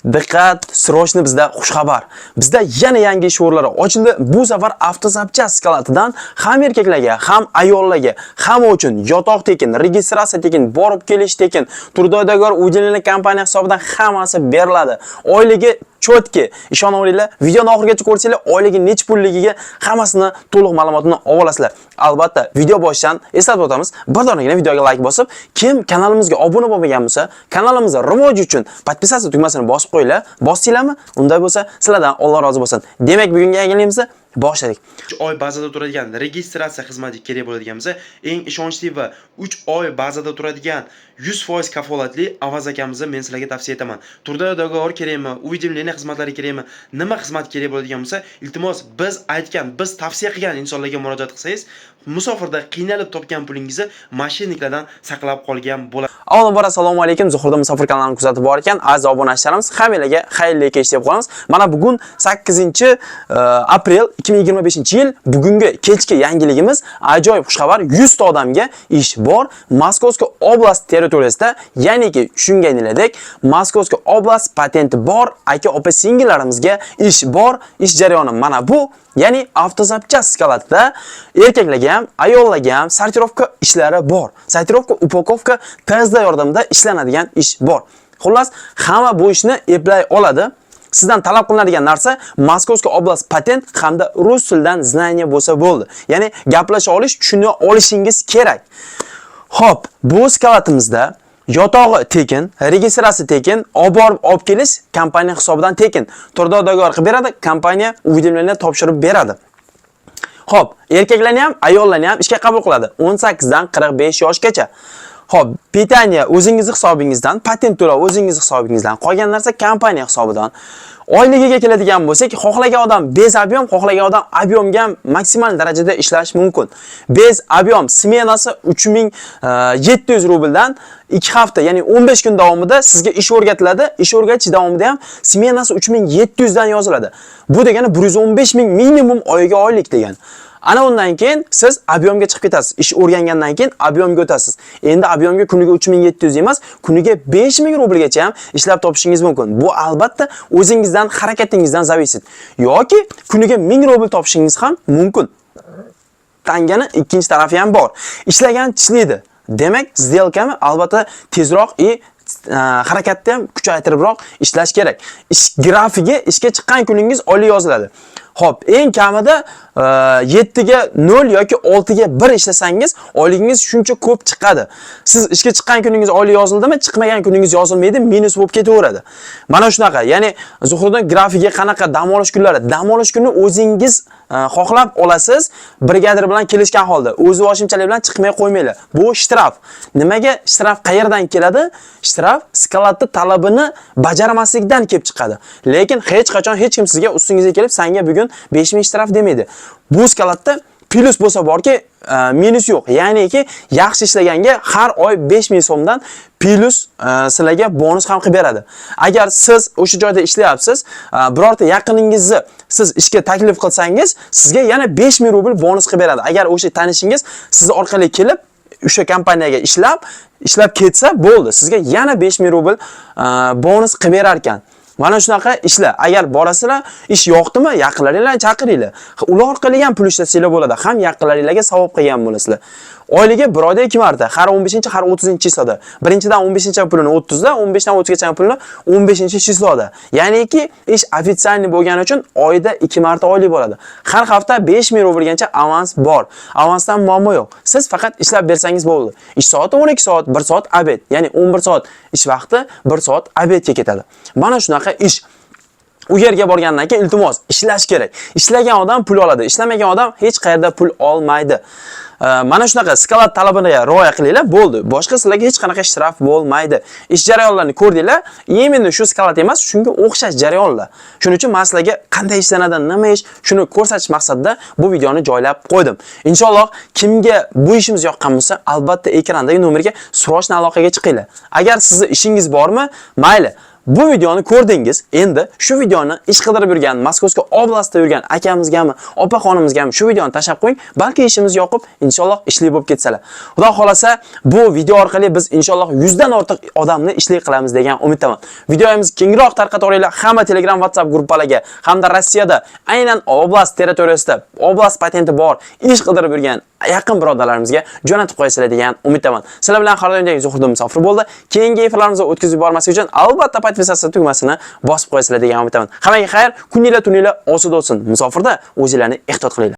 Diqqat, srochni bizda xushxabar. Bizda yana yangi ish o'rinlari ochildi. Bu safar avtozapchast skalatidan ham erkaklarga, ham ayollarga, hamma uchun yotoq tekin, registratsiya tekin, borib kelish tekin, turdoydagor uydinlik kompaniya hisobidan hammasi beriladi. Oyligi chotki, ishonib olinglar, videoni oxirigacha ko'rsanglar, oyligi nech pulligiga hammasini to'liq ma'lumotini olasizlar. Albatta, video boshidan eslatib o'tamiz. Bir donagina videoga like bosib, kim kanalimizga obuna bo'lmagan bo'lsa, kanalimizga rivoji uchun podpisatsiya tugmasini bosib qo'yinglar. Bossanglarmi? Unday bo'lsa, sizlardan Alloh rozi bo'lsin. Demak, bugungi yangiligimizni boshladik. 3 oy bazada turadigan registratsiya xizmati kerak bo'ladigan bo'lsa, eng ishonchli va 3 oy bazada turadigan 100% kafolatli Avaz akamizni men sizlarga tavsiya etaman. Turda dogovor kerakmi, uydimleniya xizmatlari kerakmi, nima xizmat kerak bo'ladigan bo'lsa, iltimos biz aytgan, biz tavsiya qilgan insonlarga murojaat qilsangiz, musofirda qiynalib topgan pulingizni mashinniklardan saqlab qolgan bo'ladi. Avvalambor assalomu alaykum. Zuhurda musofir kanalini kuzatib borgan aziz obunachilarimiz, hammalarga xayrli kech deb qolamiz. Mana bugun 8-aprel 2025-yil bugungi kechki yangiligimiz ajoyib xushxabar. 100 ta odamga ish bor. Moskovskiy oblast territoriyasida, ya'niki tushunganinglardek, Moskovskiy oblast patenti bor. Aka opa singillarimizga ish bor. Ish jarayoni mana bu. Ya'ni avtozapchast skalatida erkaklarga ham, ayollarga ham sortirovka ishlari bor. Sortirovka, upakovka tezda yordamida ishlanadigan ish bor. Xullas, hamma bu ishni eplay oladi. Sizdan talab qilinadigan narsa Moskovskiy oblast patent hamda rus tilidan znaniya bo'lsa bo'ldi. Ya'ni gaplasha olish, tushuna olishingiz kerak. Xo'p, bu skalatimizda yotog'i tekin, registratsiya tekin, olib kelish kompaniya hisobidan tekin. Turdoydagor qilib beradi, kompaniya uydimlarni topshirib beradi. Xo'p, erkaklarni ham, ayollarni ham ishga qabul qiladi. 18 dan 45 yoshgacha. Xo'p, pitaniya o'zingizning hisobingizdan, patent to'lov o'zingizning hisobingizdan, qolgan narsa kompaniya hisobidan. Oyligiga keladigan bo'lsak, xohlagan odam bez ob'yom, xohlagan odam ob'yomga ham maksimal darajada ishlash mumkin. Bez ob'yom smenasi 3700 rubldan 2 hafta, ya'ni 15 kun davomida sizga ish o'rgatiladi. Ish o'rgatish davomida ham smenasi 3700 dan yoziladi. Bu degani 115 ming minimum oyiga oylik degan. Ana undan keyin siz ob'yomga chiqib ketasiz. Ish o'rgangandan keyin ob'yomga o'tasiz. Endi ob'yomga kuniga 3700 emas, kuniga 5000 rublgacha ham ishlab topishingiz mumkin. Bu albatta o'zingizdan, harakatingizdan zavisit. Yoki kuniga 1000 rubl topishingiz ham mumkin. Tangani ikkinchi tarafi ham bor. Ishlagan tishlaydi. Demak, сделкami albatta tezroq harakatni ham kuchaytiribroq ishlash kerak. Ish grafiga ishga chiqqan kuningiz oylik yoziladi. Xo'p, eng kamida 7 ga 0 yoki 6 ga 1 ishlasangiz, oyligingiz shuncha ko'p chiqadi. Siz ishga chiqqan kuningiz oylik yozildimi, chiqmagan kuningiz yozilmaydi, minus bo'lib ketaveradi. Mana shunaqa. Ya'ni Zuhurning grafiga qanaqa dam olish kunlari, dam olish kuni o'zingiz xohlab olasiz, brigadir bilan kelishgan holda, o'z vosimchalik bilan chiqmay qo'ymanglar. Bu shtraf. Nimaga shtraf qayerdan keladi? Shtraf skalatni talabini bajarmaslikdan kelib chiqadi. Lekin hech qachon hech kim sizga ustingizga kelib, senga bugun 5000 shtraf demaydi. Bu skalatda plus bo'lsa borki, minus yo'q. Ya'niki yaxshi ishlaganga har oy 5000 so'mdan plus sizlarga bonus ham qilib beradi. Agar siz o'sha joyda ishlayapsiz, birorta yaqiningizni siz ishga taklif qilsangiz, sizga yana 5000 rubl bonus qilib beradi. Agar o'sha tanishingiz siz orqali kelib o'sha kompaniyaga ishlab ketsa bo'ldi. Sizga yana 5000 rubl bonus qilib berar ekan. Mana shunaqa ishlar. Agar borasizlar, ish yoqdimi, yaqinlaringlarni chaqiringlar. Ular orqali ham pul ishlasanglar bo'ladi. Ham yaqinlaringlarga savob qilgan bo'lasizlar. Oyligi bir oyda 2 marta, har 15-chi, har 30-chisoda. Birinchidan 15-chi pulini 30 da, 15dan 30gacha pulini 15-chisoda. Ya'niki ish ofitsialniy bo'lgani uchun oyda 2 marta oylik bo'ladi. Har hafta 5000 rublgacha avans bor. Avansdan muammo yo'q. Siz faqat ishlab bersangiz bo'ldi. Ish soati 12 soat, 1 soat obed, ya'ni 11 soat ish vaqti, 1 soat obedga ketadi. Mana shunaqa ish. U yerga borgandan keyin iltimos ishlash kerak. Ishlagan odam pul oladi, ishlamagan odam hech qayerda pul olmaydi. Mana shunaqa skalat talabiga rioya qilinglar, bo'ldi. Boshqa sizlarga hech qanaqa shtraf bo'lmaydi. Ish jarayonlarini ko'rdinglar. Endi shu skalat emas, shunga o'xshash jarayonlar. Shuning uchun men sizlarga qanday ishlanadi, nima ish, shuni ko'rsatish maqsadida bu videoni joylab qo'ydim. Inshaalloh kimga bu ishimiz yoqqan bo'lsa, albatta ekrandagi nomerga srochna aloqaga chiqinglar. Agar sizning ishingiz bormi, mayli. bu videoni ko'rdingiz. Endi shu videoni ish qidirib yurgan, Moskva oblastida yurgan akamizgami, opa-xonimizgami shu videoni tashab qo'ying. Balki ishimiz yoqib, inshaalloh ishli bo'lib ketsalar. Xudo xolasa, bu video orqali biz inshaalloh 100 dan ortiq odamni ishli qilamiz degan umiddaman. Videomizni kengroq tarqataveringlar hamma Telegram, WhatsApp gruppalarga hamda Rossiyada aynan oblast territoriyasida oblast patenti bor ish qidirib yurgan yaqin birodarlarimizga jo'natib qo'yasizlar degan umiddaman. Sizlar bilan har doimdek Zuhriddin Musofir bo'ldi. Keyingi efirlarimizni o'tkazib yubormaslik uchun albatta podpisatsiya tugmasini bosib qo'yasizlar degan umiddaman. Hammaga xayr, kuninglar tuninglar osud bo'lsin. Musofirda o'zinglarni ehtiyot qilinglar.